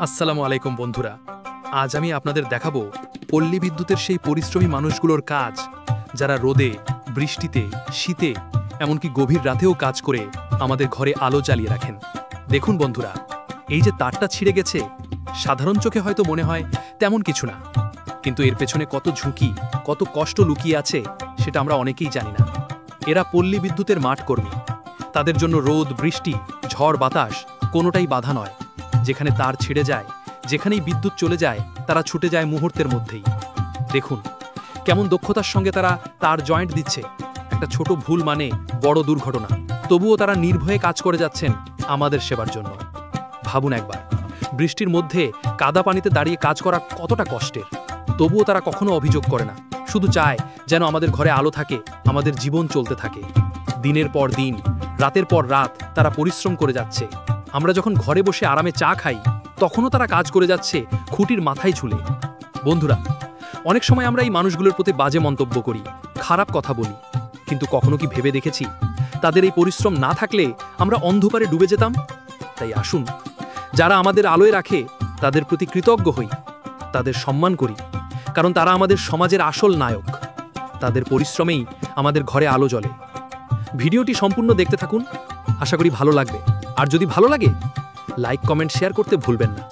আসসালামু আলাইকুম বন্ধুরা। আজ আমি আপনাদের দেখাবো পল্লী বিদ্যুতের সেই পরিশ্রমী মানুষগুলোর কাজ, যারা রোদে, বৃষ্টিতে, শীতে, এমনকি গভীর রাতেও কাজ করে আমাদের ঘরে আলো জ্বালিয়ে রাখেন। দেখুন বন্ধুরা, এই যে তারটা ছিঁড়ে গেছে, সাধারণ চোখে হয়তো মনে হয় তেমন কিছু না, কিন্তু এর পেছনে কত ঝুঁকি, কত কষ্ট লুকিয়ে আছে সেটা আমরা অনেকেই জানি না। এরা পল্লী বিদ্যুতের মাঠ কর্মী। তাদের জন্য রোদ, বৃষ্টি, ঝড়, বাতাস কোনোটাই বাধা নয়। যেখানে তার ছিঁড়ে যায়, যেখানেই বিদ্যুৎ চলে যায়, তারা ছুটে যায় মুহূর্তের মধ্যেই। দেখুন কেমন দক্ষতার সঙ্গে তারা তার জয়েন্ট দিচ্ছে। একটা ছোট ভুল মানে বড় দুর্ঘটনা, তবুও তারা নির্ভয়ে কাজ করে যাচ্ছেন আমাদের সেবার জন্য। ভাবুন একবার, বৃষ্টির মধ্যে কাদা পানিতে দাঁড়িয়ে কাজ করা কতটা কষ্টের, তবুও তারা কখনো অভিযোগ করে না, শুধু চায় যেন আমাদের ঘরে আলো থাকে, আমাদের জীবন চলতে থাকে। দিনের পর দিন, রাতের পর রাত তারা পরিশ্রম করে যাচ্ছে। আমরা যখন ঘরে বসে আরামে চা খাই, তখনও তারা কাজ করে যাচ্ছে খুঁটির মাথায় ঝুলে। বন্ধুরা, অনেক সময় আমরা এই মানুষগুলোর প্রতি বাজে মন্তব্য করি, খারাপ কথা বলি, কিন্তু কখনো কি ভেবে দেখেছি তাদের এই পরিশ্রম না থাকলে আমরা অন্ধকারে ডুবে যেতাম? তাই আসুন, যারা আমাদের আলোয় রাখে তাদের প্রতি কৃতজ্ঞ হই, তাদের সম্মান করি, কারণ তারা আমাদের সমাজের আসল নায়ক। তাদের পরিশ্রমেই আমাদের ঘরে আলো জ্বলে। ভিডিওটি সম্পূর্ণ দেখতে থাকুন, আশা করি ভালো লাগবে। আর যদি ভালো লাগে, লাইক, কমেন্ট, শেয়ার করতে ভুলবেন না।